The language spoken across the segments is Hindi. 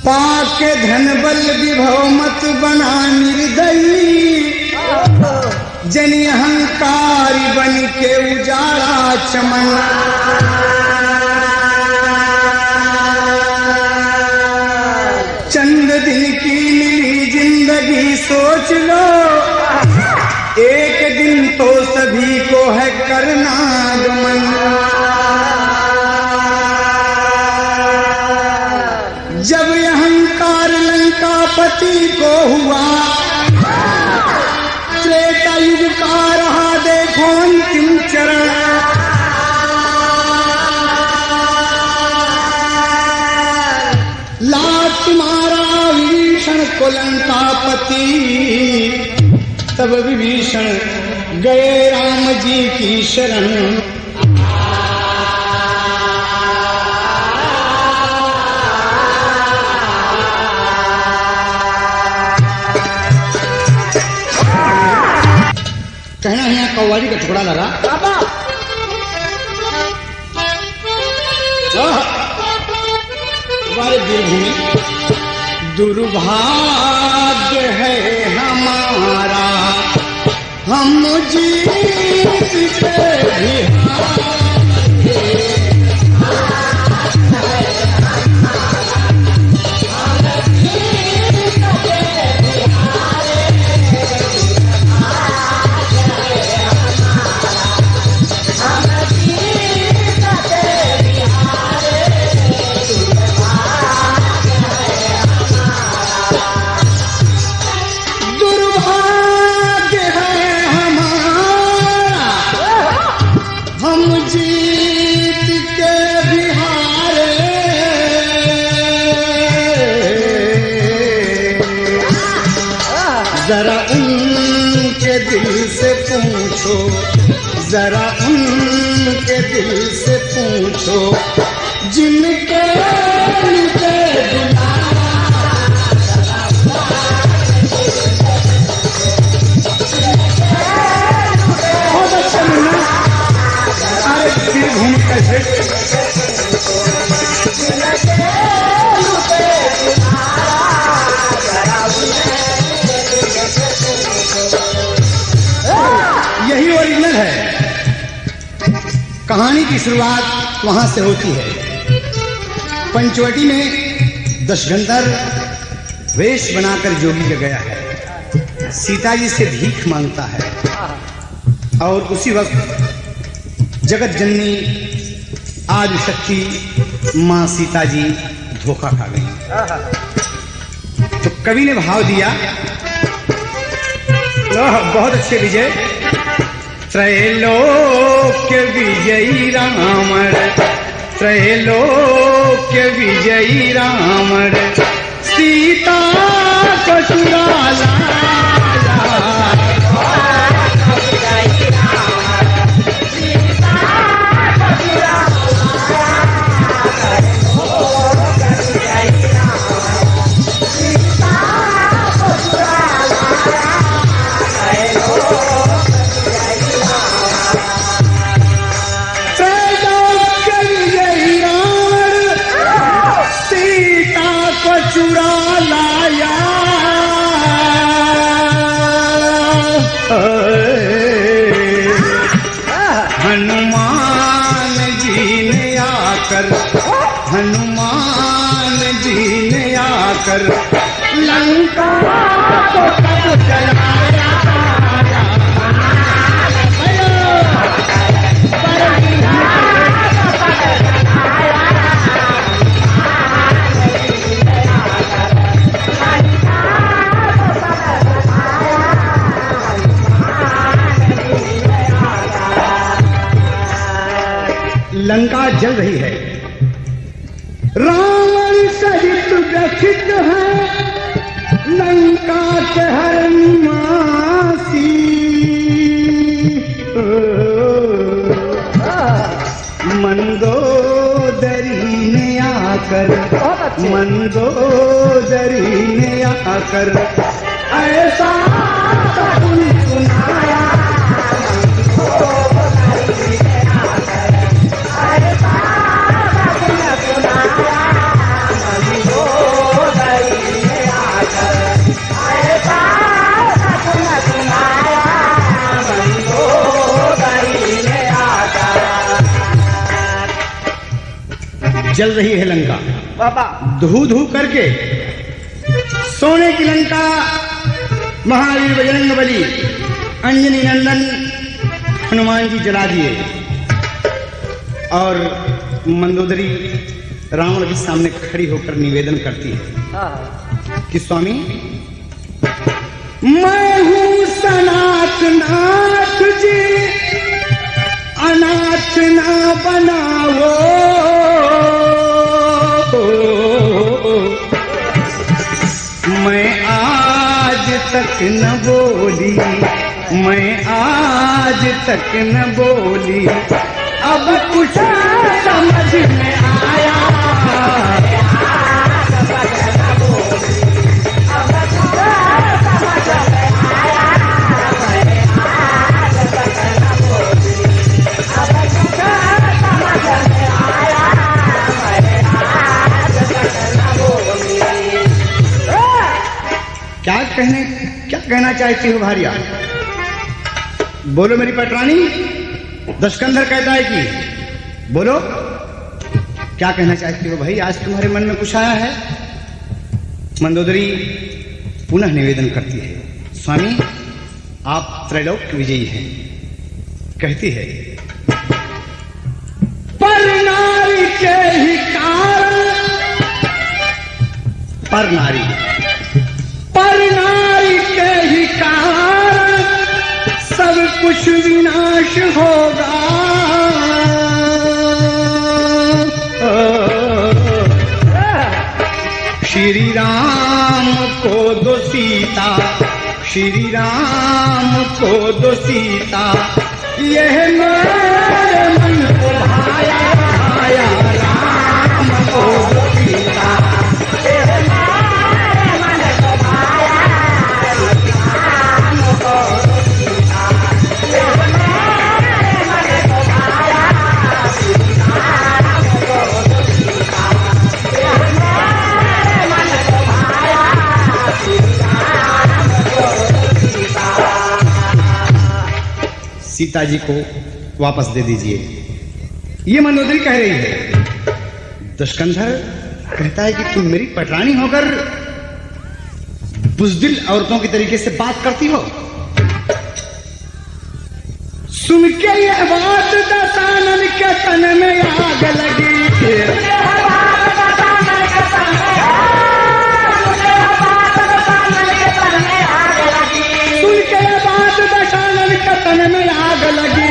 पाके धन बल विभव मत बना निर्दयी, जनि अहंकारी बन के उजाड़ा चमन। चंद दिन की मिली जिंदगी सोच लो, एक दिन तो सभी को है करना गमन। जब अहंकार लंकापति को हुआ, त्रेता युग का रहा देखो अंतिम चरण। लात मारा विभीषण को लंकापति, तब विभीषण गए राम जी की शरण। कहना है यहाँ कौवाली का टुकड़ा लगा। हमारे वीरभूमि दुर्भाग्य है हमारा, हम जीत के भी जरा उनके दिल से पूछो, जरा उनके दिल से पूछो, जिनके बहुत अच्छा मिलना। अरे वीरभूमि कैसे यही ओरिजिनल है। कहानी की शुरुआत वहां से होती है। पंचवटी में दशगंधर वेश बनाकर जोगी का गया है, सीता जी से भीख मांगता है और उसी वक्त जगत जननी आदि शक्ति मां सीता जी धोखा खा गई। तो कवि ने भाव दिया, बहुत अच्छे विजय, त्रैलोक्य विजयी रामर, त्रैलोक्य विजयी रामर, सीता को चुरा लाया। चुरा लाया हनुमान जी ने आकर लंका को तब जलाया। लंका जल रही है, रावण सहित व्यथित है लंका के हर निवासी। मंदोदरी ने आकर, मंदोदरी ने आकर ऐसा सुनाया। जल रही है लंका बाबा, धू धू करके। सोने की लंका महावीर बजरंगबली अंजनी नंदन हनुमान जी जला दिए और मंदोदरी रावण के सामने खड़ी होकर निवेदन करती है कि स्वामी, मैं हूं सनातनाथ जी, अनाथ ना बनाओ। मैं आज तक न बोली, मैं आज तक न बोली, अब कुछ समझ में आया। क्या कहना चाहती हो भारिया? बोलो मेरी पटरानी। दशकंधर कहता है कि बोलो क्या कहना चाहती हो भाई, आज तुम्हारे मन में कुछ आया है? मंदोदरी पुनः निवेदन करती है, स्वामी आप त्रैलोक विजयी हैं। कहती है, पर नारी के ही कारण, पर नारी के ही कारण सब कुछ विनाश होगा। श्री राम को दो सीता, श्री राम को दो सीता, यह मेरे मन को भाया, भाया। राम को दो सीता, सीता जी को वापस दे दीजिए, ये मंदोदरी कह रही है। दशकंधर कहता है कि तुम मेरी पटरानी होकर बुज़दिल औरतों के तरीके से बात करती हो। सुन के यह बात दशानन के तन में आग लगी। सुन के यह बात दशानन के तन में आग लगी।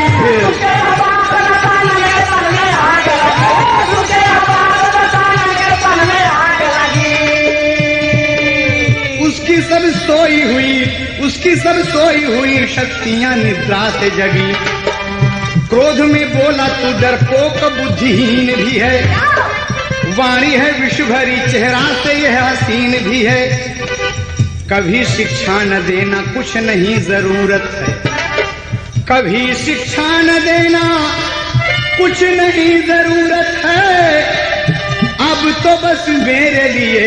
उसकी सब सोई हुई, उसकी सब सोई हुई शक्तियां निद्रा से जगी। क्रोध में बोला तू डरपोक बुद्धिहीन भी है, वाणी है विष भरी चेहरा से यह हसीन भी है। कभी शिक्षा न देना कुछ नहीं जरूरत है, कभी शिक्षा न देना कुछ नहीं जरूरत है। अब तो बस मेरे लिए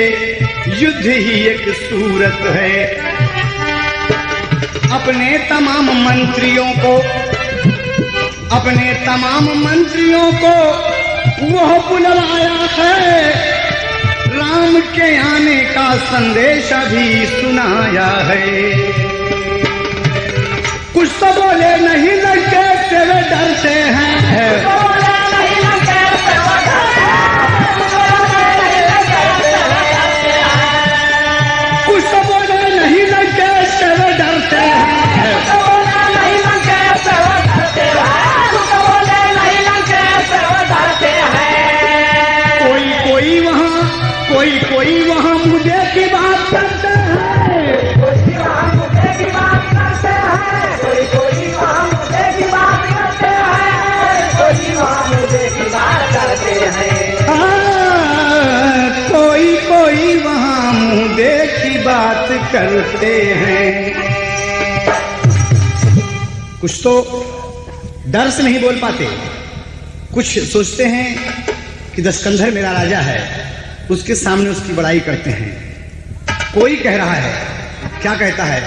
युद्ध ही एक सूरत है। अपने तमाम मंत्रियों को, अपने तमाम मंत्रियों को वह बुलवाया है, राम के आने का संदेश अभी सुनाया है। कुछ तो बोले नहीं लगे तेरे डरते हैं, कुछ तो बोले नहीं लगे तेरे डरते हैं, कोई वहाँ मुझे की बात करते हैं, कोई वहाँ मुझे की बात करते हैं, कोई वहाँ मुझे की बात करते हैं, कोई वहाँ मुझे की बात करते हैं। हाँ, कोई वहाँ मुझे की बात करते हैं। कुछ तो डर से नहीं बोल पाते, कुछ सोचते हैं कि दशकंधर मेरा राजा है, उसके सामने उसकी बड़ाई करते हैं। कोई कह रहा है, क्या कहता है?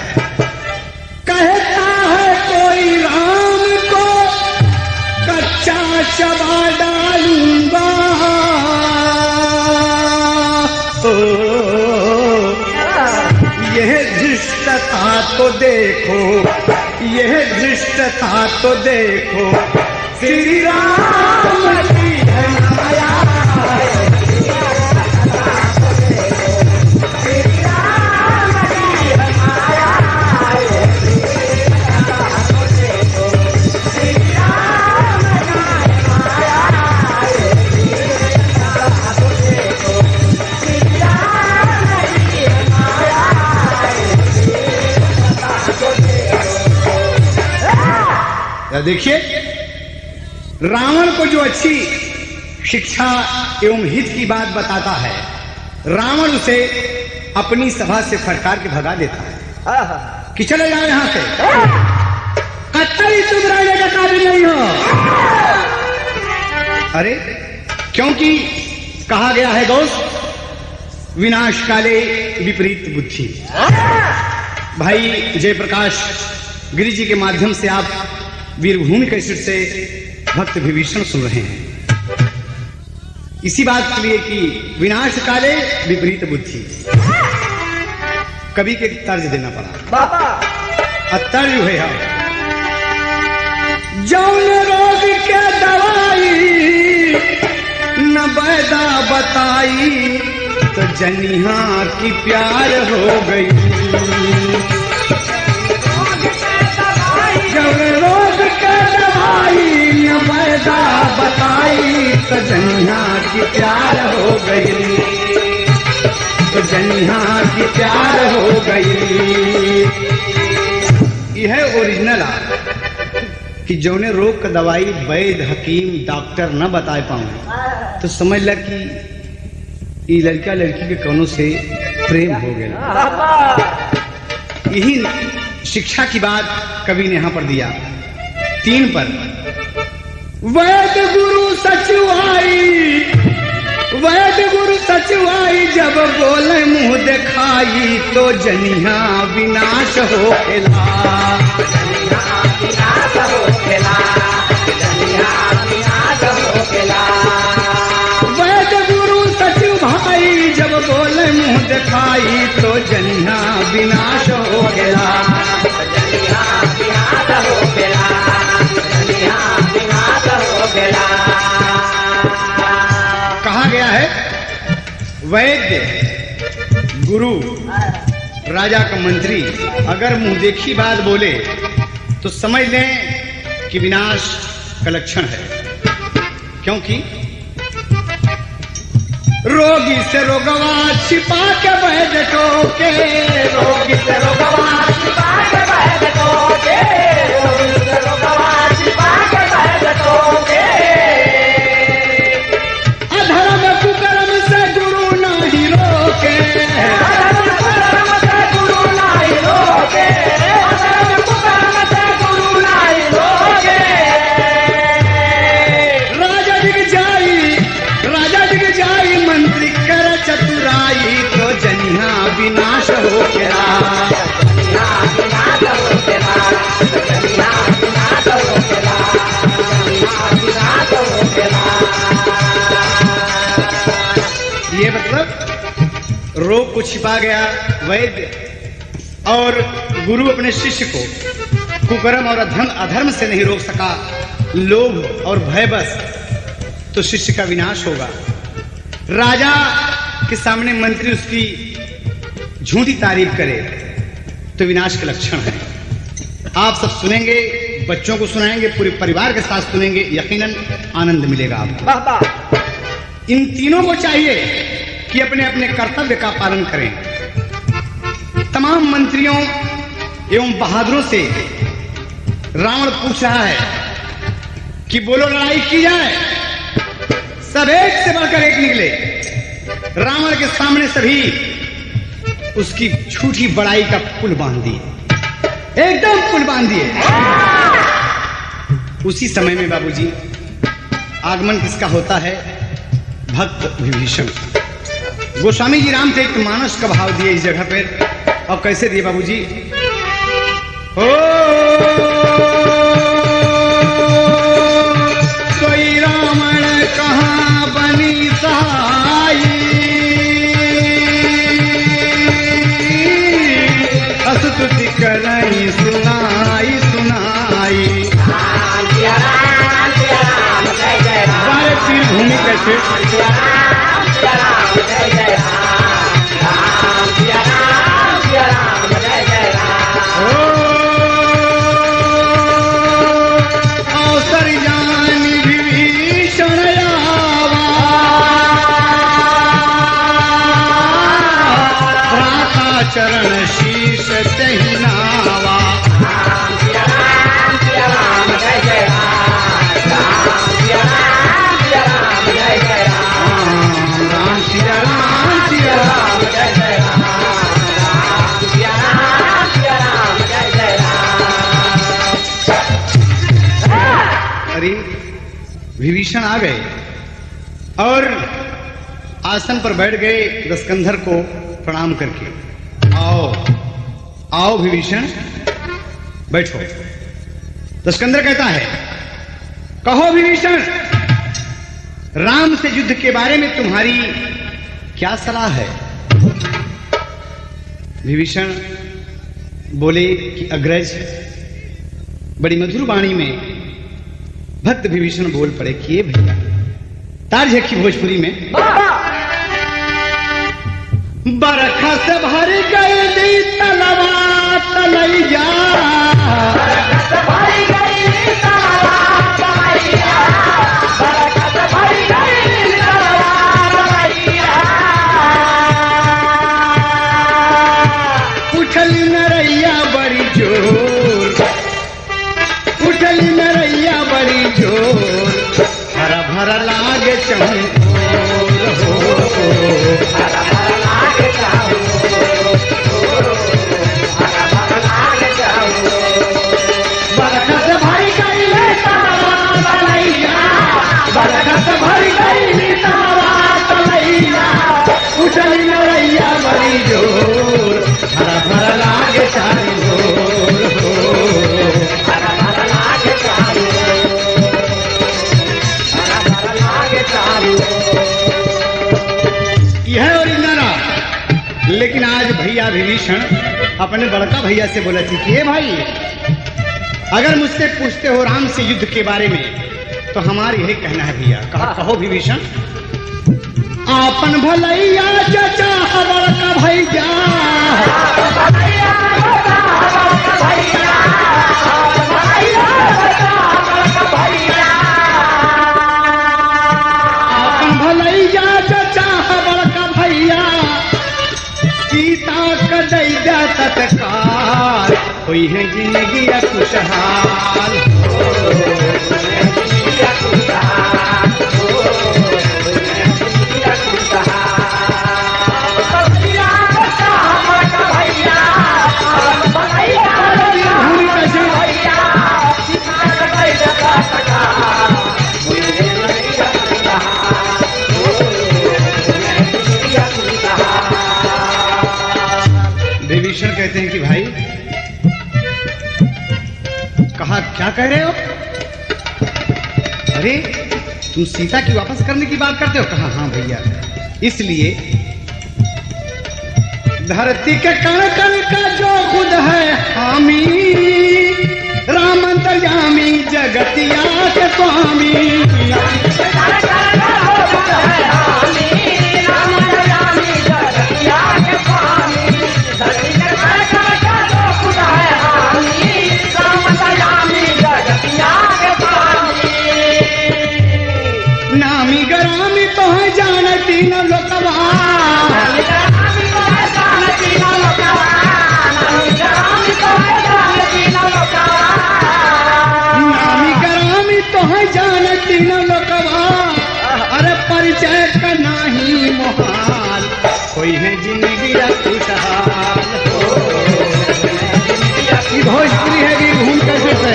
कहता है कोई राम को कच्चा चबा डालूंगा, यह धृष्टता तो देखो, यह धृष्टता तो देखो, श्री राम की है माया। देखिए, रावण को जो अच्छी शिक्षा एवं हित की बात बताता है, रावण उसे अपनी सभा से फटकार के भगा देता है कि चले जाओ यहां से, कतई तुम रहने का काबिल नहीं हो। अरे क्योंकि कहा गया है दोस्त, विनाश काले विपरीत बुद्धि। भाई जयप्रकाश गिरी जी के माध्यम से आप वीरभूमि कैसेट से भक्त विभीषण सुन रहे हैं। इसी बात के लिए कि विनाश काले विपरीत बुद्धि, कवि के तर्ज देना पड़ा। तर्ज है, जौन रोग के दवाई न बैदा बताई, तो जनिहा की प्यार हो गई। रोग के दवाई न पैदा बताई, तो जनिया की प्यार हो गई, तो जनिया की प्यार हो गई। यह ओरिजिनल है कि जौने रोग का दवाई वैद्य हकीम डॉक्टर न बता पाऊं, तो समझ ल कि ये लड़का लड़की के कौनों से प्रेम हो गया। यही शिक्षा की बात कवि ने यहां पर दिया 3 पर। वैद्य गुरु सचुआई, वैद्य गुरु सचुआई, जब बोले मुंह दिखाई, तो जनिया विनाश हो खेला, जनिया विनाश हो खेला, जनिया विनाश हो खेला। वैद्य गुरु सचु भाई, जब बोले मुंह दिखाई, तो जनिया विनाश हो गया, जनिया विनाश हो गया, जनिया विनाश हो गया। कहा गया है वैद्य गुरु राजा का मंत्री अगर मुंह देखी बात बोले तो समझ लें कि विनाश का लक्षण है, क्योंकि रोगी से रोगवा छिपा के वैद्य टोके, रोगी से रोगवा छिपा के वैद्य टोके, रोगी से रोगवा छिपा के वैद्य टोके। अधर्म कुकर्म से गुरु नहीं रोके, अधर्म कुकर्म से गुरु नहीं रोके, अधर्म कुकर्म से गुरु नहीं रोके। राजा दिग जाई मंत्री कर चतुराई, तो जनिया विनाश हो गया, जनिया विनाश हो गया, जनिया विनाश हो गया, जनिया विनाश हो गया। ये मतलब रोग को छिपा गया वैद्य और गुरु अपने शिष्य को कुकर्म और अधर्म से नहीं रोक सका, लोभ और भय बस, तो शिष्य का विनाश होगा। राजा के सामने मंत्री उसकी झूठी तारीफ करे तो विनाश के लक्षण है। आप सब सुनेंगे, बच्चों को सुनाएंगे, पूरे परिवार के साथ सुनेंगे, यकीनन आनंद मिलेगा आपको। इन तीनों को चाहिए कि अपने अपने कर्तव्य का पालन करें। तमाम मंत्रियों एवं बहादुरों से रावण पूछ रहा है कि बोलो लड़ाई की जाए। सब एक से बढ़कर एक निकले। रावण के सामने सभी उसकी झूठी बड़ाई का पुल बांध दिए, एकदम पुल बांध दिए। उसी समय में बाबूजी आगमन किसका होता है? भक्त विभीषण। गोस्वामी जी राम थे, एक मानस का भाव दिए इस जगह पर। और कैसे दिए बाबूजी? ओ कोई रावण कहाँ बनी सहाई, स्तुति करई सुनाई सुनाई। बारे पीर भूमि कैसे अवसर जानी विभीषण आवा, भ्राता चरण शीश तहि नावा। विभीषण आ गए और आसन पर बैठ गए दशकंधर को प्रणाम करके। आओ आओ विभीषण बैठो। दशकंधर कहता है, कहो विभीषण, राम से युद्ध के बारे में तुम्हारी क्या सलाह है? विभीषण बोले कि अग्रज, बड़ी मधुर वाणी में भक्त विभीषण बोल पड़े कि ये भैया तार्ज है कि भोजपुरी में बरखा से भर गए दी तलवा तलैया, उठली नरैया बड़ी जोर, उठली नरैया बड़ी जोर, हरा भरा लागे चहुर हो, हरा भरा लागे बरखा से भरी गई तलैया, बरखा से भरी गई तलैया, उठली नरैया बड़ी जोर, हरा भरा लागे चहुर हो, हरा भरा लागे यह ओरिजिनल। लेकिन आज भैया विभीषण अपने बड़का भैया से बोला थी कि भाई, अगर मुझसे पूछते हो राम से युद्ध के बारे में तो हमारा यही कहना है भैया। कहो विभीषण, आपन भलैया चाचा बड़का भैया, आपन भलैया चाचा बड़का भैया, सीता कदैया तत्काल हुई है जिंदगी खुशहाल। विभीषण कहते हैं कि भाई, कहा क्या कह रहे हो? अरे तुम सीता की वापस करने की बात करते हो? कहा हाँ भैया, इसलिए धरती के कण कण का जो खुद है हामी, राम अंतर्यामी जगतिया के स्वामी। नामी गरामी तो है जानती न लोकवा, नामी गरामी तो है जानती न लोकवा। अरे परिचय का नहीं मोहाल, कोई है जिंदगी खुशहाल। भोजपुरी है कि घूम कैसे से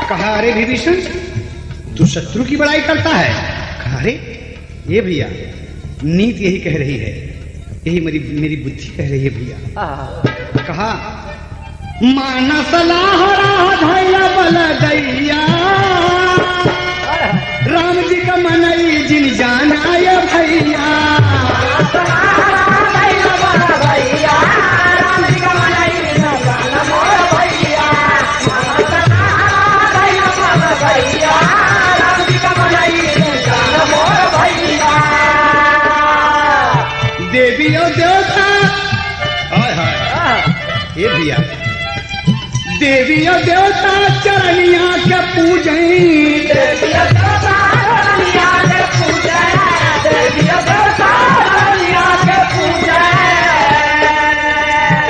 कहा, अरे विभीषण तू शत्रु की बड़ाई करता है। कहा, अरे ये भैया नीति यही कह रही है, यही मेरी बुद्धि कह रही है भैया। कहा, माना सलाह राधैया बल दैया, राम जी का मनई जिन जाना ये भैया। देवी और देवता, हाय हाय ये भैया, देवी और देवता चरनिया के पूजन, देवी और देवता चरनिया के पूजन, देवी और देवता चरनिया के पूजन।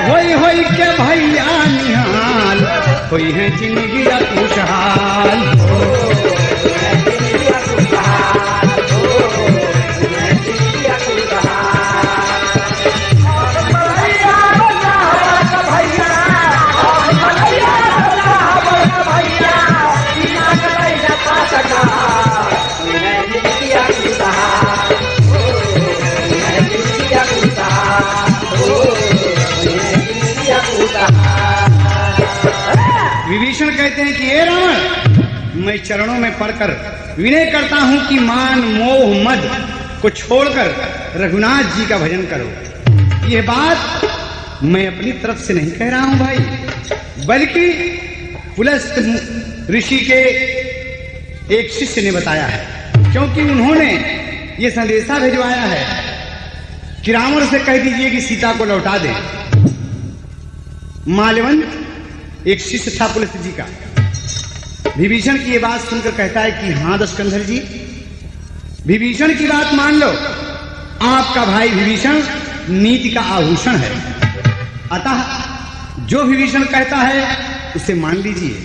होई होई के भैया निहाल, होई है जिंदगी खुशहाल। विभीषण कहते हैं कि हे रावण, मैं चरणों में पड़कर विनय करता हूं कि मान मोह मद को छोड़कर रघुनाथ जी का भजन करो। यह बात मैं अपनी तरफ से नहीं कह रहा हूं भाई, बल्कि पुलस्त ऋषि के एक शिष्य ने बताया है, क्योंकि उन्होंने ये संदेशा भिजवाया है कि रावण से कह दीजिए कि सीता को लौटा दें। माल्यवंत एक शिष्य था पुलस्त जी का। विभीषण की ये बात सुनकर कहता है कि हाँ दशकंधर जी, विभीषण की बात मान लो, आपका भाई विभीषण नीति का आभूषण है, अतः जो विभीषण कहता है उसे मान लीजिए।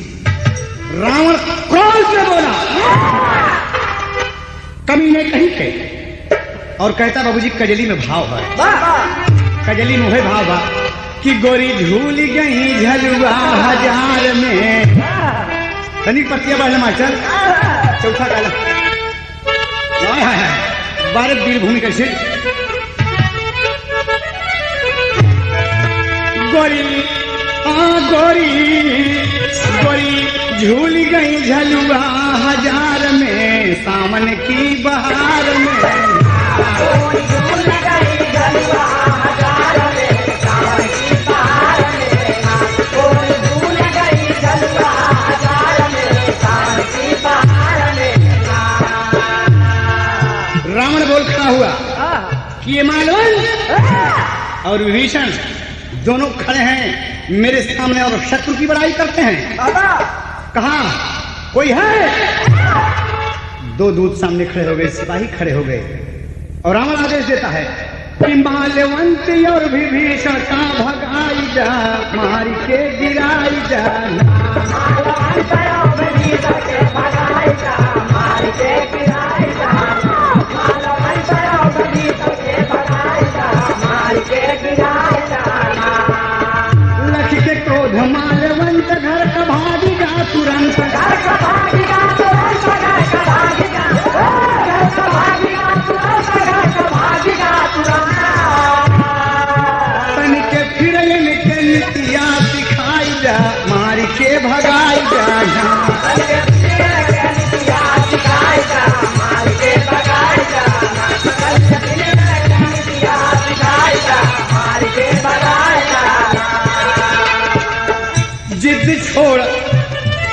रावण क्रोध से बोला, कमी ने कहीं के, और कहता बाबूजी कजली में भाव है, कजली में भाव है कि गोरी झूल गई झलुआ हजार में। तनी पतिया बढ़ मास्टर, चौथा काला भारत वीरभूमि कैसे। गोरी गोरी गोरी झूल गई झलुआ हजार में, सावन की बहार में। रावण बोल खड़ा हुआ कि ये मालूम और विभीषण दोनों खड़े हैं मेरे सामने और शत्रु की बड़ाई करते हैं। कहा कोई है? दो दूत सामने खड़े हो गए, सिपाही खड़े हो गए, और रावण आदेश देता है कि माल्यवंत और विभीषण का भगाई जा, मार के गिराई जा। लख के क्रोध माल्यवंत भगाई जाना। जिद छोड़,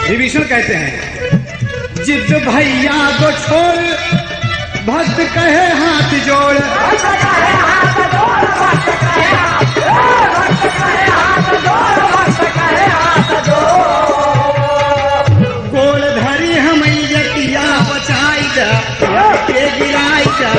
विभीषण कहते हैं जिद भैया को छोड़, भक्त कहे हाथ जोड़। गोल धरी हम यतिया बचाई जा के गिराई जा।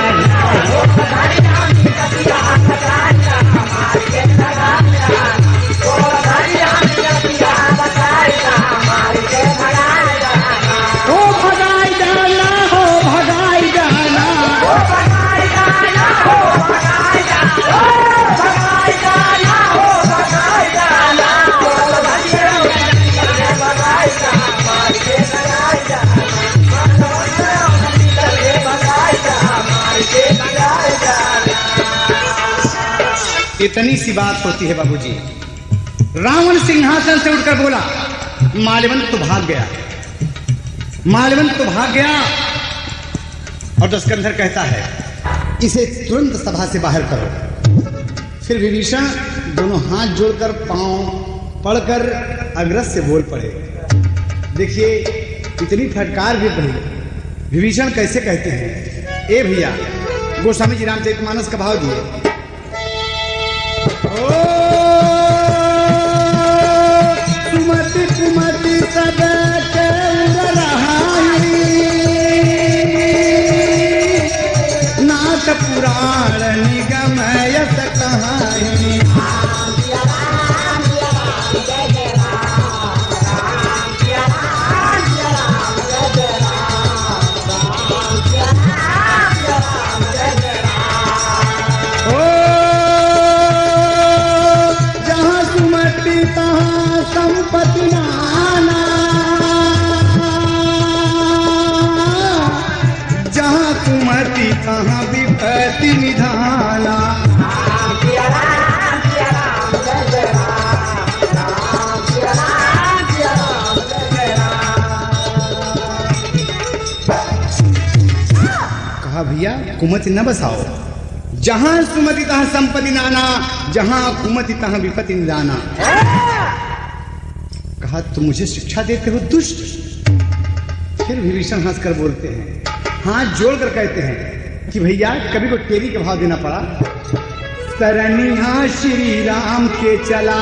इतनी सी बात होती है बाबूजी। रावण सिंहासन से उठकर बोला, माल्यवंत तो भाग गया, माल्यवंत तो भाग गया। और दशकंधर कहता है इसे तुरंत सभा से बाहर करो। फिर विभीषण दोनों हाथ जोड़कर पांव पड़कर अग्रज से बोल पड़े। देखिए इतनी फटकार भी पड़ी। विभीषण कैसे कहते हैं, ए भैया गोस्वामी जी रामचरितमानस का भाव दिए। सुमति कुमति सब नाथ पुराण निगम यस कहानी। संपत्ति नाना, जहाँ कुमति तहाँ विपत्ति निधाना। कहा भैया कुमति न बसाओ, जहाँ सुमति तहाँ संपत्ति नाना, जहाँ कुमति तहाँ विपत्ति निधाना। कहा तुम मुझे शिक्षा देते हो दुष्ट। फिर विभीषण हंसकर बोलते हैं, हाथ जोड़कर कहते हैं कि भैया कभी को टेरी का भाव देना पड़ा। सरनिया श्री राम के चला,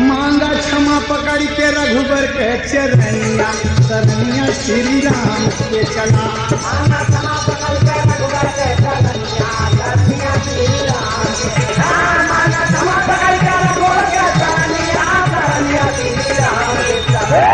मांगा क्षमा पकड़ के रघुबर के चरनिया। सरनिया श्री राम के चला, मांगा क्षमा पकड़ के रघुबर के चरनिया। सरनिया श्री राम के चला, मांगा क्षमा पकड़ के रघुबर के चरनिया। सरनिया श्री राम के चला।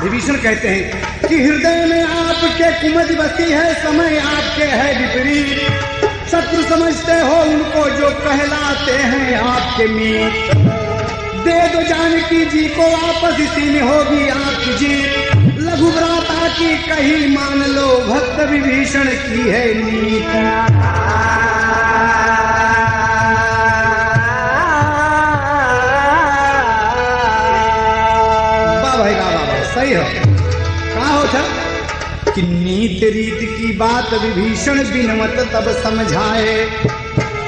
विभीषण कहते हैं कि हृदय में आपके कुमति बसी है, समय आपके है विपरीत। शत्रु समझते हो उनको जो कहलाते हैं आपके मीत। दे दो जानकी जी को वापस, इसी में होगी आपकी जीत। लघु भ्राता की कही मान लो, भक्त विभीषण की है नीत। सही हो कहा होता कि नीत रीत की बात विभीषण बिनमत तब समझाए।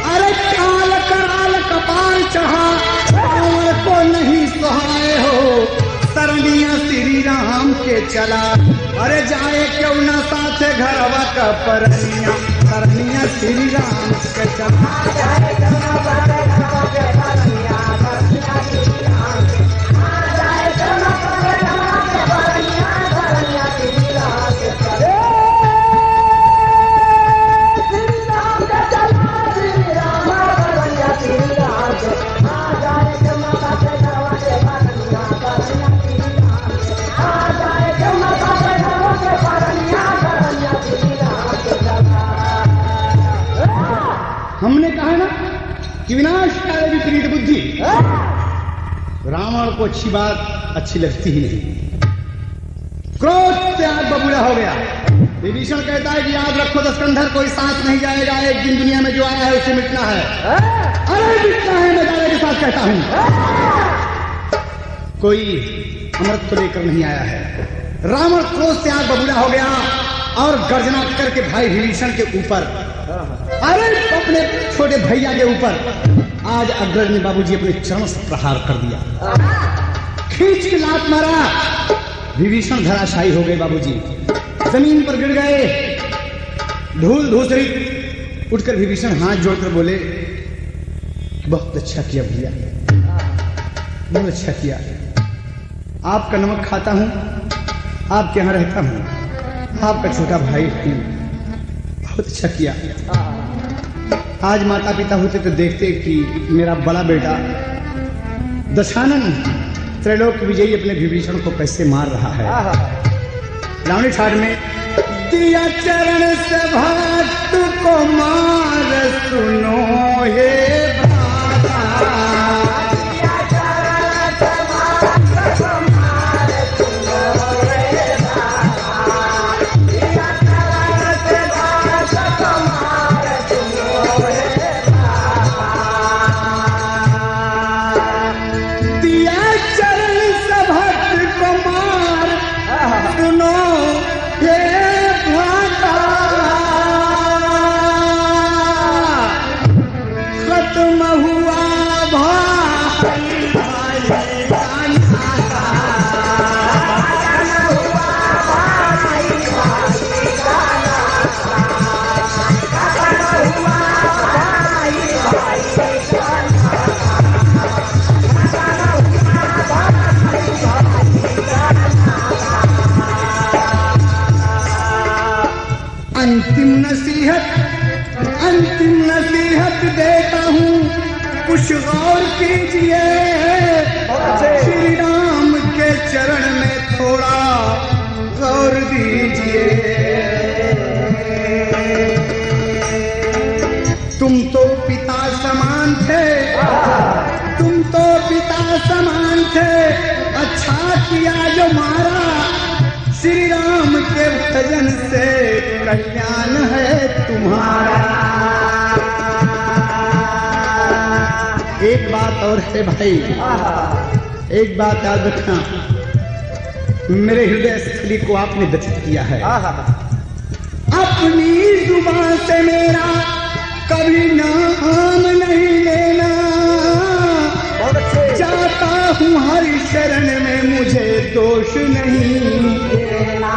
अरे काल कराल कपाल चढ़ा, रावण को नहीं सुहाए हो। सरनिया श्री राम के चला, अरे जाए क्यों न साथे घरवा का परनिया। सरनिया श्री राम के चला, जाए क्यों न साथे घरवा के परनिया। सरनिया श्री राम के चला, जाए क्यों न साथे घरवा के परनिया। सरनिया श्री राम के चला, श्री राम के चला, श्री राम सरनिया श्री राम के चला, जाए क्यों न साथे घरवा के परनिया। सरनिया श्री राम के चला, जाए क्यों न साथे घरवा के परनिया। कि विनाशकारी विपरीत बुद्धि रावण को अच्छी बात अच्छी लगती ही नहीं। क्रोध से आग बबूला हो गया। विभीषण कहता है कि याद रखो दशकंधर, कोई साथ नहीं जाएगा, एक दिन दुनिया में जो आया है उसे मिटना है। अरे मिटना है, मैं दादा के साथ कहता हूं। कोई अमृत को लेकर नहीं आया है। रावण क्रोध से आग बबूला हो गया और गर्जना करके भाई विभीषण के ऊपर, अरे अपने छोटे भैया के ऊपर आज अग्रज ने बाबूजी अपने चरण से प्रहार कर दिया। खींच के लात मारा, विभीषण धराशायी हो गए। बाबूजी जमीन पर गिर गए, धूल धूसरित। उठकर विभीषण हाथ जोड़कर बोले, बहुत अच्छा किया भैया, बहुत अच्छा किया। आपका नमक खाता हूं, आपके यहां रहता हूं, आपका छोटा भाई हूं, बहुत अच्छा किया। आज माता पिता होते तो देखते कि मेरा बड़ा बेटा दशानन त्रैलोक विजयी अपने विभीषण को कैसे मार रहा है। रावणी ठाट में दिया चरण से भक्त को मार सुनो हे अंतिम नसीहत देता हूँ, कुछ गौर कीजिए। श्री राम के चरण में थोड़ा गौर दीजिए। तुम तो पिता समान थे, तुम तो पिता समान थे, अच्छा किया जो मारा। श्री राम के भजन से कल्याण है तुम्हारा। एक बात और है भाई, एक बात याद रखना, मेरे हृदय स्थली को आपने दत्त किया है। अपनी जुबान से मेरा कभी नाम नहीं लेना। जाता हूँ हरि शरण में, मुझे दोष नहीं देना।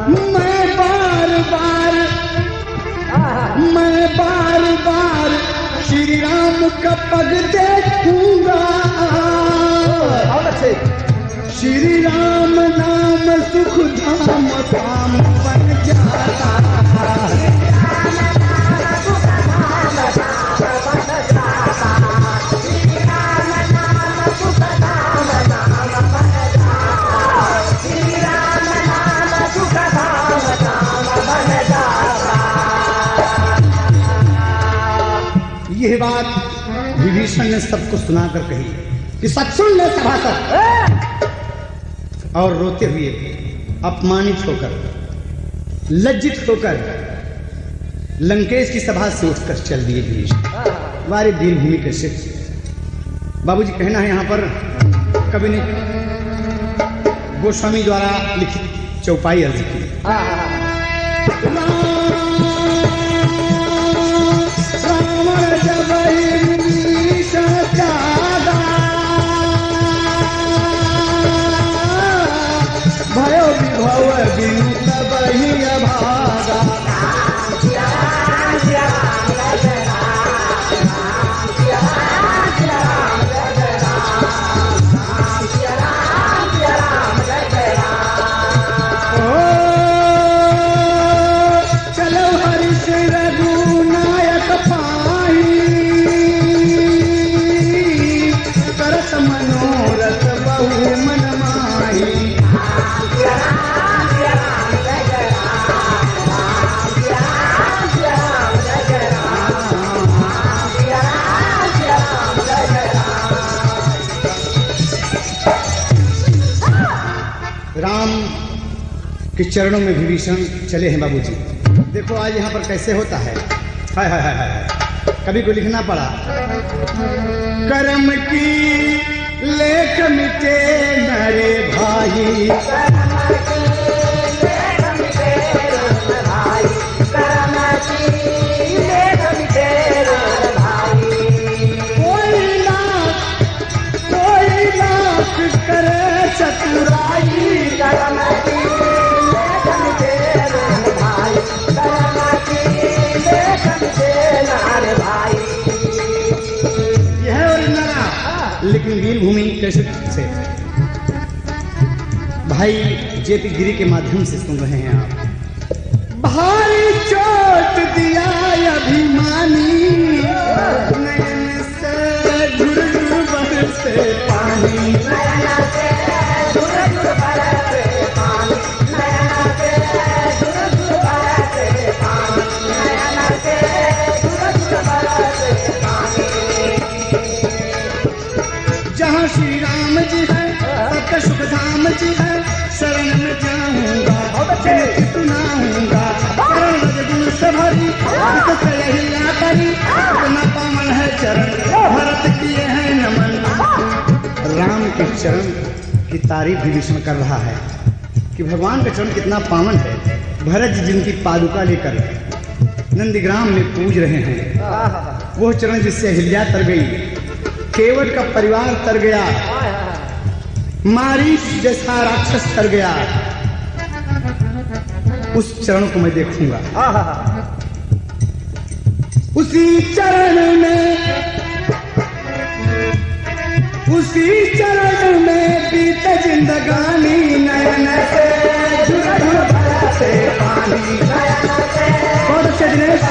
मैं बार बार श्री राम का पग देखूंगा। श्री राम नाम सुख धाम धाम बन जाता। यह बात विभीषण ने सबको सुनाकर कही कि सब सुन ले सभासद। और रोते हुए, अपमानित होकर, लज्जित होकर लंकेश की सभा से उठकर चल दिए विभीषण। हमारे दीन भूमि के सिर्फ बाबूजी कहना है यहाँ पर कवि ने गोस्वामी द्वारा लिखित चौपाई अर्ज की। भयो विभव बिनु तबहि अभागा। चलो हरिश रघुनायक पाई, करत मनोरथ बहु मन माही। राम के चरणों में विभीषण चले हैं बाबूजी। देखो आज यहाँ पर कैसे होता है। हाय हाय हाय हाय, कभी को लिखना पड़ा, कर्म की लेख मिटे नरे भाई, करे चतुराई, यह ओरिजिनल। लेकिन वीर भूमि कैसे से भाई जेपी गिरी के माध्यम से सुन रहे हैं आप। भारी चोट दिया अभिमानी, नयन से झुरझुर बरसे पानी, जहाँ श्री राम जी है सबका सुख धाम जी है, शरण में जाऊंगा सुनाऊंगा, गुण से भरी यही करी, इतना पावन है चरण भरत किए हैं नमन। राम के चरण की तारीफ विभीषण कर रहा है कि भगवान का चरण कितना पावन है। भरत जी जिनकी पादुका लेकर नंदीग्राम में पूज रहे हैं, वो चरण जिससे अहिल्या तर गई, केवट का परिवार तर गया, मारीच जैसा राक्षस तर गया, उस चरण को मैं देखूंगा। उसी चरण में बीते जिंदगानी, नयन से झुरझुर बरसे पानी, कौन से दिनेश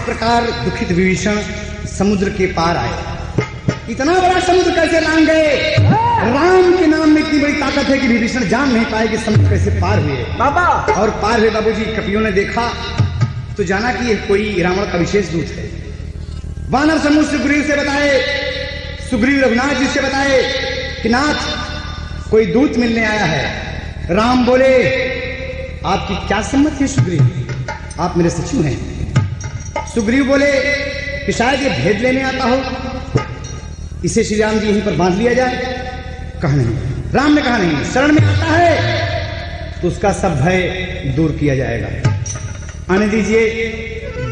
प्रकार दुखित विभीषण समुद्र के पार आए। इतना बड़ा समुद्र कैसे लांग गए? राम के नाम में इतनी बड़ी ताकत है कि विभीषण जान नहीं पाए कि समुद्र कैसे पार हुए बाबा। और पार हुए बाबूजी, कपियों ने देखा तो जाना कि यह कोई रावण का विशेष दूत है। वानर समूह सुग्रीव से बताए, सुग्रीव रघुनाथ जी से बताए कि नाथ कोई दूत मिलने आया है। राम बोले आपकी क्या सम्मति है सुग्रीव, आप मेरे सचिव हैं। सुग्रीव बोले कि शायद ये भेद लेने आता हो, इसे श्री राम जी यहीं पर बांध लिया जाए। कहा नहीं, राम ने कहा नहीं, शरण में आता है तो उसका सब भय दूर किया जाएगा। आने दीजिए।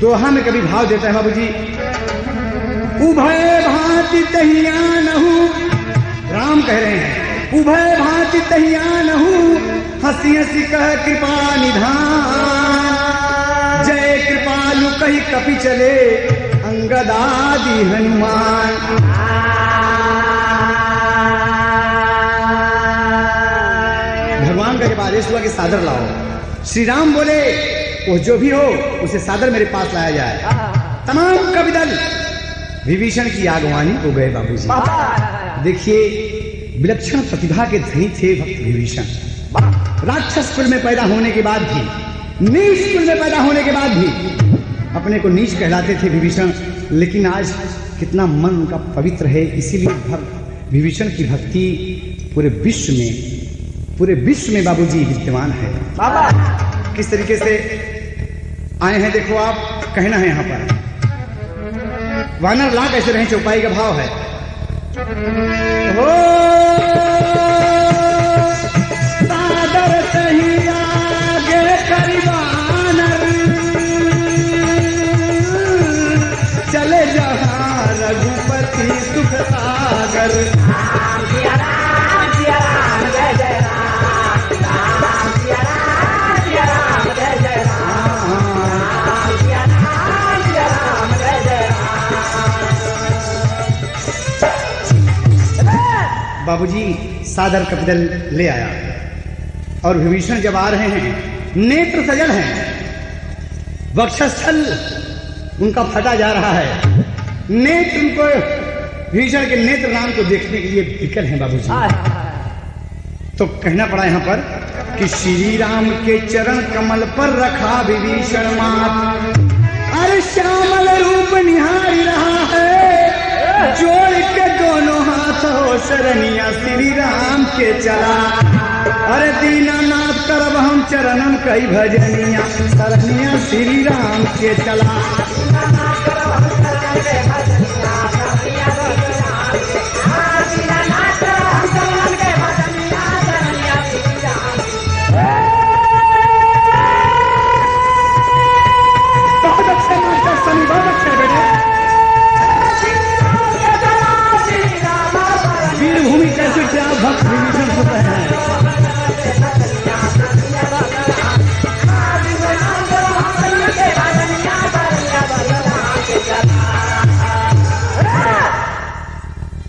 दोहा में कभी भाव देता है बाबूजी, उभय भांति तहिया नहु, राम कह रहे हैं उभय भांति तहिया नहु, हंसी हंसी कह कृपा निधान, जय कृपालु कही कपि चले अंगदादि हनुमान। भगवान का जब आदेश हुआ कि सादर लाओ, श्री राम बोले वो जो भी हो उसे सादर मेरे पास लाया जाए। तमाम कवि दल विभीषण की आगवानी हो गए बाबूजी। देखिए विलक्षण प्रतिभा के धनी थे भक्त विभीषण। राक्षस कुल में पैदा होने के बाद भी, नीच कुल में पैदा होने के बाद भी अपने को नीच कहलाते थे विभीषण, लेकिन आज कितना मन उनका पवित्र है। इसीलिए विभीषण की भक्ति पूरे विश्व में बाबूजी विद्यमान है। बाबा किस तरीके से आए हैं देखो आप, कहना है यहाँ पर वानर ला कैसे रहे, चौपाई का भाव है। हो सादर सही आगे करीबानर, चले जहाँ रघुपति सुख सागर। बाबूजी सादर कपिदल ले आया और विभीषण जब आ रहे हैं, नेत्र सजल हैं, वक्षस्थल उनका फटा जा रहा है। नेत्र उनको भीषण के नेत्र राम को देखने के लिए विकल हैं बाबूजी। तो कहना पड़ा यहाँ पर कि श्री राम के चरण कमल पर रखा विभीषण मात, अरे श्यामल रूप निहारी रहा है, जोड़ के दोनों हाथ हो शरणिया श्री राम के चला। अरे दीनानाथ करब हम चरणम कई भजनिया, शरणिया श्री राम के चला। वीरभूमि कैसे क्या भक्त विभीषण सुन रहे हैं।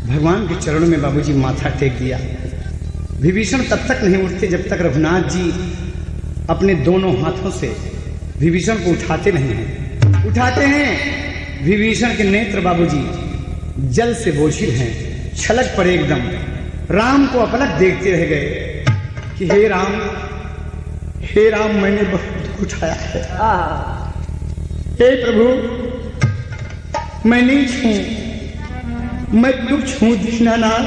भगवान के चरणों में बाबूजी माथा टेक दिया। विभीषण तब तक नहीं उठते जब तक रघुनाथ जी अपने दोनों हाथों से विभीषण को उठाते नहीं हैं। उठाते हैं, विभीषण के नेत्र बाबूजी जल से बोझिल हैं, छलक पड़े एकदम। राम को अपलक देखते रह गए कि हे राम मैंने बहुत दुख उठाया है। हे प्रभु मैं नहीं छू, मैं दुख छू दीनानाथ,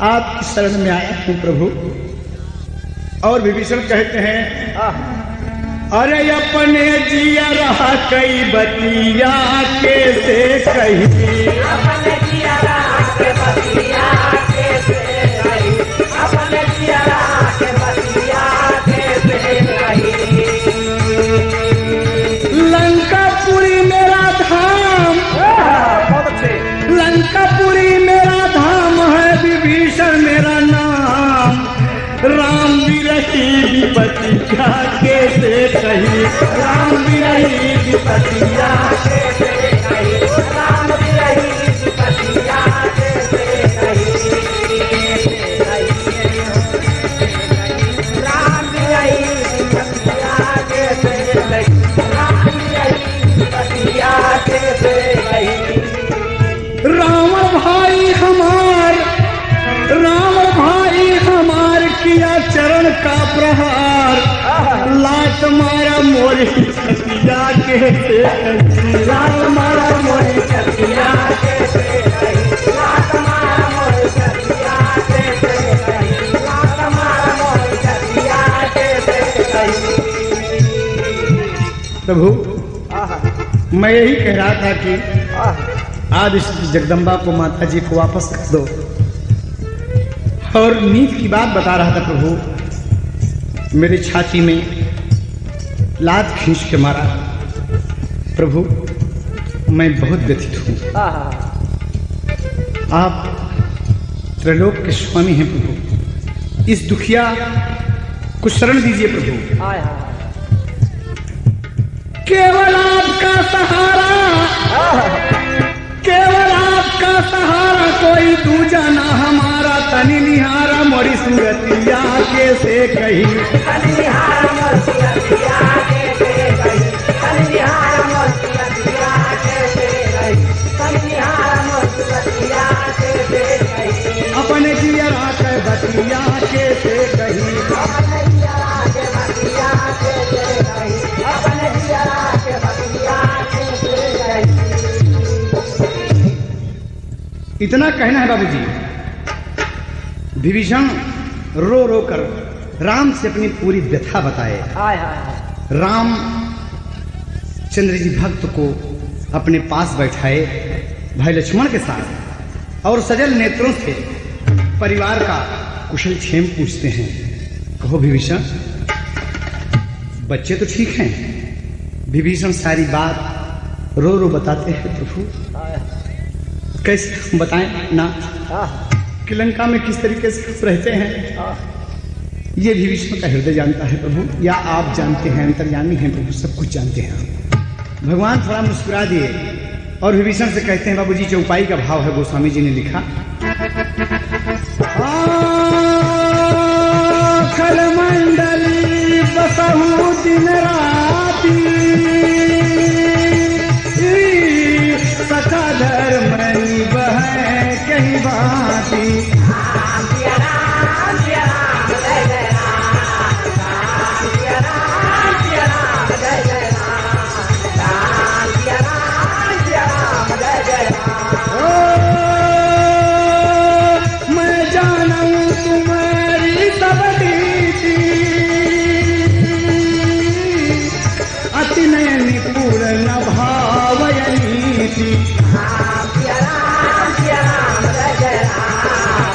आपकी शरण में आया हूं प्रभु। और विभीषण कहते हैं अरे अपने जिया रहा कई बतिया कैसे कही, अपने जिया रहा के बतिया कैसे कही, अपने जिया रहा के बतिया कैसे कही। लंकापुरी मेरा धाम, लंकापुरी मेरा धाम है, विभीषण मेरा नाम, राम विरही विपतिया कैसे कही, राम विरही विपतिया कैसे कही, राम विरही विपतिया कैसे कही, राम विरही विपतिया कैसे कही, राम विरही विपतिया कैसे कही। रावण भाई हमार, रावण भाई हमार किया चरण का प्रहार, लात मारा मोरी छतिया कैसे कही, लात मारा मोरी छतिया कैसे कही, लात मारा मोरी छतिया कैसे कही, लात मारा मोरी छतिया कैसे कही। प्रभु मैं यही कह रहा था कि आज इस जगदम्बा को माता जी को वापस कर दो, और नींद की बात बता रहा था प्रभु। मेरी छाती में लात खींच के मारा प्रभु, मैं बहुत व्यथित हूं। आप त्रिलोक के स्वामी हैं प्रभु, इस दुखिया को शरण दीजिए प्रभु। केवल आपका सहारा, केवल आपका सहारा, कोई दूजा ना हमारा, तनि निहारा मोरी सूरतिया कैसे कही, तनि निहारा मोरी सूरतिया कैसे कही, तनि निहारा मोरी सूरतिया कैसे कही, तनि निहारा मोरी सूरतिया कैसे कही। अपने जिया के बतिया कैसे कही, अपने जिया के बतिया कैसे कही, अपने जिया के बतिया कैसे कही। इतना कहना है बाबूजी। विभीषण रो रो कर राम से अपनी पूरी व्यथा बताए। राम चंद्र जी भक्त को अपने पास बैठाए भाई लक्ष्मण के साथ, और सजल नेत्रों से परिवार का कुशल क्षेम पूछते हैं। कहो विभीषण, बच्चे तो ठीक हैं? विभीषण सारी बात रो रो बताते हैं प्रभु। कैसे हम बताएं ना कि लंका में किस तरीके से रहते हैं, ये विभीषण का हृदय जानता है प्रभु, या आप जानते हैं, अंतर्यामी हैं प्रभु, सब कुछ जानते हैं। भगवान थोड़ा मुस्कुरा दिए और विभीषण से कहते हैं बाबूजी, चौपाई का भाव है, गोस्वामी जी ने लिखा। खल मंडली बसहु दिन राती, जी। राम सिया राम जय जय राम,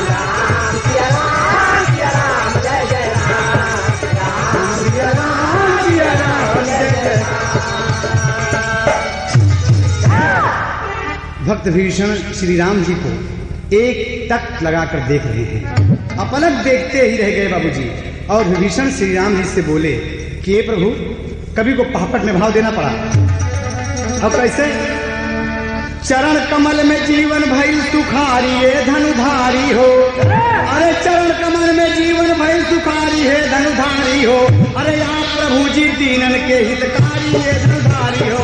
राम सिया राम जय जय राम, राम सिया राम जय जय राम। भक्त विभीषण श्री राम जी को एक टक लगाकर देख रहे हैं, अपलक देखते ही रह गए बाबूजी। और विभीषण श्री राम जी से बोले कि ये प्रभु, कवि को पापट में भाव देना पड़ा। अब कैसे? चरण कमल में जीवन भइल सुखारी है धनुधारी हो। अरे चरण कमल में जीवन भइल सुखारी है धनुधारी हो। अरे आप प्रभु जी दीनन के हितकारी है धनुधारी हो।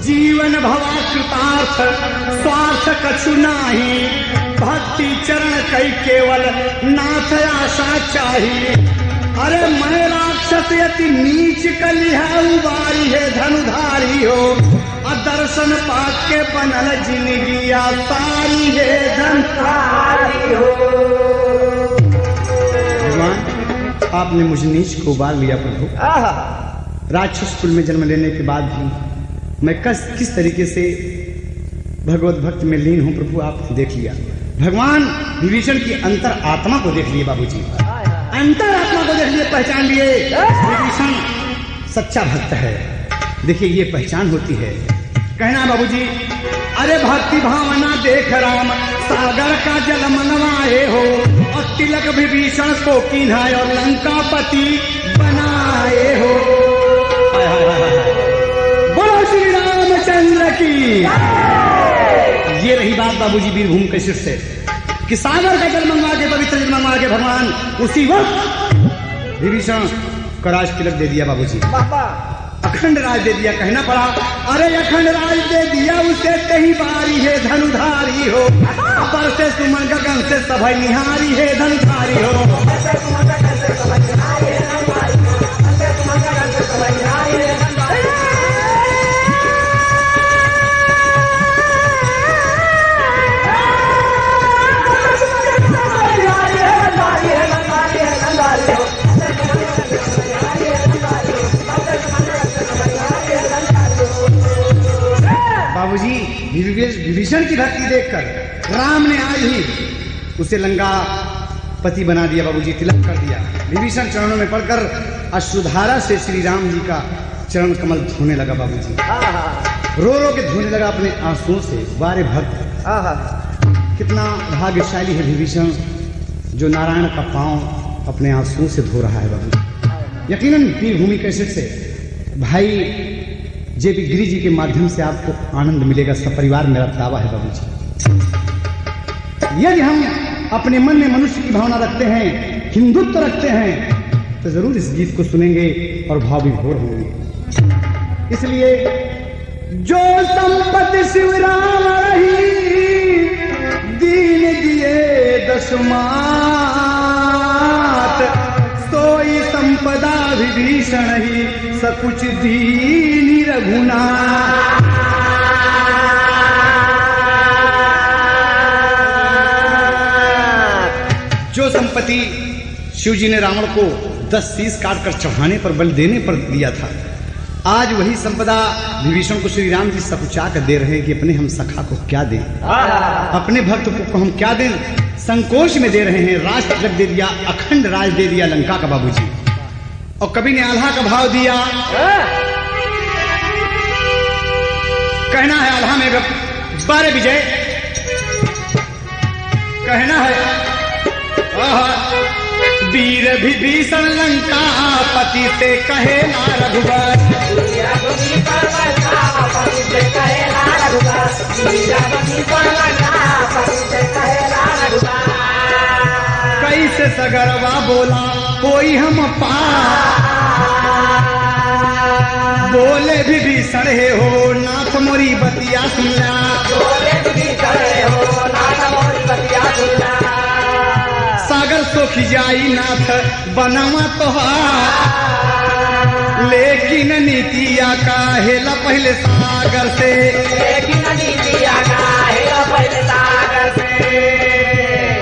जीवन भवा कृतार्थ स्वार्थ कछु नाही, भक्ति चरण कई केवल नाथ आशा चाहिए। अरे मैं राक्षस यति नीच कली है उबारी है धनुधारी हो। दर्शन पाक के बनल जिंदगी सारी है धनुधारी हो। भगवान, आपने मुझे नीच को उबार लिया प्रभु। राक्षस कुल में जन्म लेने के बाद भी मैं किस तरीके से भगवत भक्त में लीन हूं प्रभु, आपने देख लिया। भगवान विभीषण की अंतर आत्मा को देख लिए बाबूजी, अंतर आत्मा को देख लिए, पहचान लिए विभीषण सच्चा भक्त है। देखिए ये पहचान होती है। कहना बाबूजी, अरे भक्ति भावना देख राम सागर का जल मनवाए हो। और तिलक विभीषण को किन्हाए और लंका पति बनाए हो। बोलो श्री रामचंद्र की। ये रही बात बाबूजी बीरभूम के शिव से कि सागर का जल मंगवा के, पवित्र जल मंगवा के भगवान उसी वक्त विभीषण को राज तिलक दे दिया बाबूजी, अखंड राज दे दिया। कहना पड़ा, अरे अखंड राज दे दिया उसे कहीं बारी है धनुधारी हो। पर से सुमन गगन से सभय निहारी है धनुधारी हो। बाबूजी विभीषण की भक्ति देखकर राम ने आज ही उसे लंका पति बना दिया बाबूजी, तिलक कर दिया। विभीषण चरणों में पड़कर अश्रुधारा से श्री राम जी का चरण कमल धोने लगा बाबूजी, रो रो के धोने लगा अपने आंसुओं से। वारे भक्त, कितना भाग्यशाली है विभीषण जो नारायण का पांव अपने आंसुओं से धो रहा है बाबूजी। यकीनन वीरभूमि कैसेट से भाई जेपी गिरी जी के माध्यम से आपको आनंद मिलेगा, सपरिवार मेरा दावा है बाबूजी। यदि हम अपने मन में मनुष्य की भावना रखते हैं, हिंदुत्व रखते हैं, तो जरूर इस गीत को सुनेंगे और भाव विभोर होंगे। इसलिए जो संपत्ति शिव राम रही, दीन दिए दशमात, सोई संपदा विभीषण ही सकुच दीनी रघुनाथ। जो संपत्ति शिवजी ने रावण को 10 शीश काटकर चढ़ाने पर, बल देने पर दिया था, आज वही संपदा विभीषण को श्री राम जी सकुचा कर दे रहे हैं कि अपने हम सखा को क्या दें, अपने भक्त को हम क्या दें। संकोच में दे रहे हैं। राज तिलक दे दिया, अखंड राज दे दिया लंका का बाबूजी। और कवि ने आल्हा का भाव दिया। कहना है आल्हा में बारे विजय, कहना है वीर विभीषण लंका पति से कहे ना रघुवर, कैसे सगरवा बोला कोई हम पा, बोले विभीषण हे हो नाथ मोरी बतिया सुनला, सागर सोख जाई नाथ बनवा तोहार, लेकिन नीति नदिया का हेला पहले सागर से, एक नदी दिया का है पहले सागर से,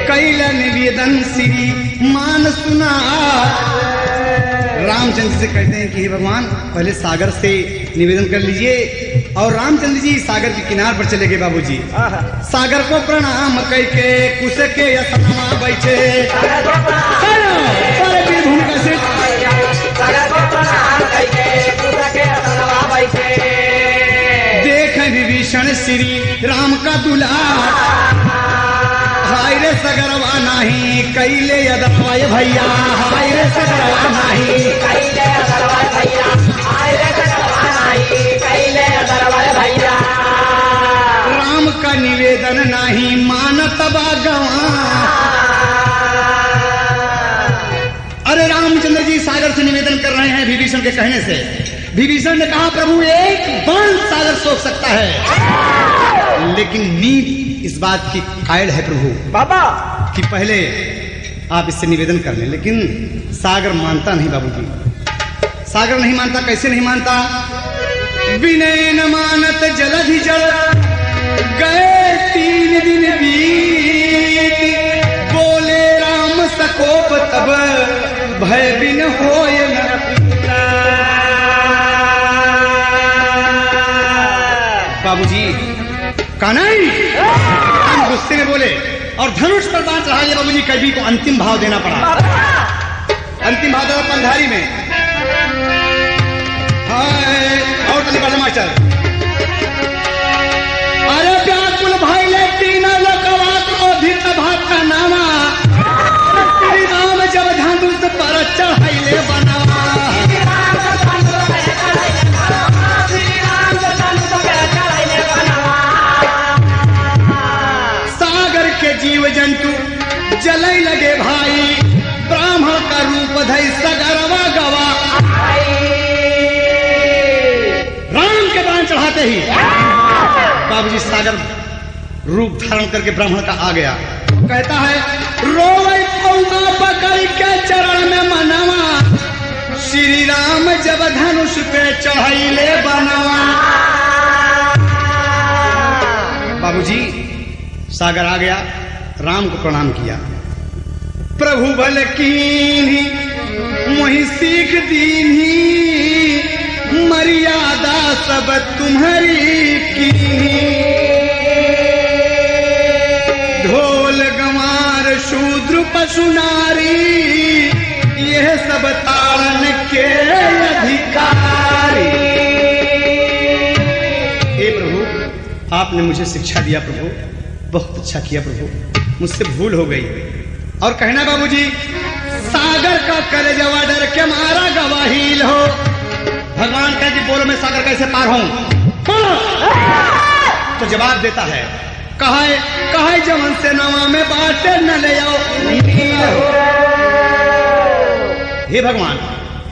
कैला निवेदन श्री मान सुना। रामचंद्र से कहते हैं कि हे भगवान पहले सागर से निवेदन कर लीजिए। और रामचंद्र जी सागर के किनार पर चले गए बाबूजी। सागर को प्रणाम करके कुश के असनमा बैठे, सारे वीरभूमि का सिर देख विभीषण श्री राम का दुलार, हाय रे सगरवा नाही कैले अदरवाय भैया, हाय रे सगरवा नाही कैले अदरवाय भैया, हाय रे सगरवा नाही कैले अदरवाय भैया। राम का निवेदन नाही मानत गवा। अरे रामचंद्र जी सागर से निवेदन कर रहे हैं विभीषण के कहने से। विभीषण ने कहा प्रभु एक बाण सागर सोख सकता है, लेकिन नींद इस बात की कायल है प्रभु बाबा कि पहले आप इससे निवेदन कर लें। लेकिन सागर मानता नहीं बाबूजी, सागर नहीं मानता। कैसे नहीं मानता? विनय न मानत जलधि जल गए 3 दिन बीत, बोले राम सकोप तब भय बिन होय न पीता। बाबूजी कानाई हम गुस्से में बोले और धनुष पर बाण चढ़ा लिया बाबूजी। कवि को अंतिम भाव देना पड़ा। अंतिम भाव देना पंधारी में। हाय और तो निकाल मास्टर। अरे व्याकुल भाई ले तीन लोकवा क्रोधित भात का नामा, श्री राम जब धनुष पर चढ़ाइले बनावा। जीव जंतु जलई लगे भाई, ब्राह्मण का रूप धई सगरवा गवा। राम के बाण चढ़ाते ही बाबूजी सागर रूप धारण करके ब्राह्मण का आ गया। कहता है रोवई पौना पकड़ के चरण में मनवा, श्री राम जब धनुष पे चढ़ाइले बनवा। बाबूजी सागर आ गया, राम को प्रणाम किया। प्रभु बल कीन्ही मोहि सीख दीन्ही, मर्यादा सब तुम्हारी कीन्ही। ढोल गंवार शूद्र पशु नारी, यह सब ताड़न के अधिकारी। हे प्रभु आपने मुझे शिक्षा दिया प्रभु, बहुत अच्छा किया प्रभु, मुझसे भूल हो गई। और कहना बाबूजी सागर का कलेजवा डर के मारा गवाहील हो। भगवान कहे कि बोलो मैं सागर कैसे पार हूं? तो जवाब देता है कहे जमन से नवा में बाटे न ले आओ। हे भगवान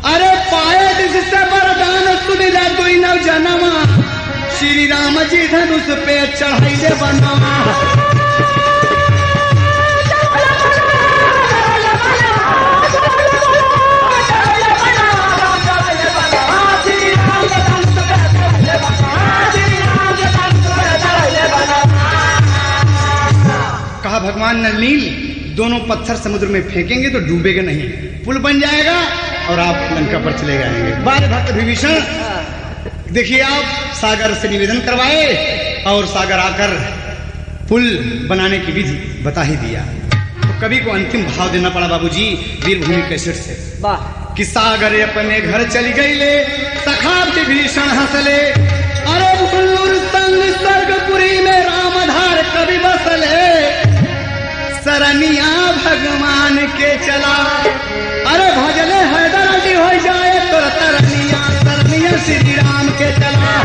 अरे पाए जिससे वरदान सुनिला दुई नव जनमा, श्री राम जी धनुष पे चढ़ाइले बनवा। कहा भगवान नलिनील दोनों पत्थर समुद्र में फेंकेंगे तो डूबेगा नहीं, पुल बन जाएगा और आप लंका पर चले जाएंगे। बारे भक्त विभीषण देखिए आप सागर से निवेदन करवाए और सागर आकर पुल बनाने की विधि बता ही दिया। तो कवि को अंतिम भाव देना पड़ा बाबूजी वीरभूमि कैसेट से कि सागर अपने घर चली गई ले, सखा विभीषण हंसले। अरे भुल्लुर संग स्वर्गपुरी में रामधार कवि बसले, सरनिया भगवान के चला। अरे भजले हैदर अली हो जाए तो तरनिया, तरनिया श्री राम के चला।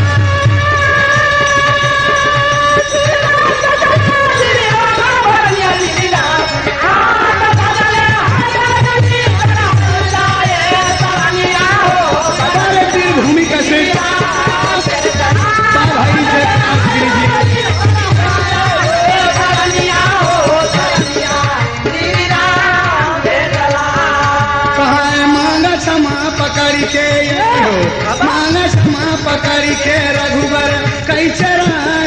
भूमि कैसे भाई से कहा मांगा क्षमा पकड़ के पकड़ के रघुबर कई चराई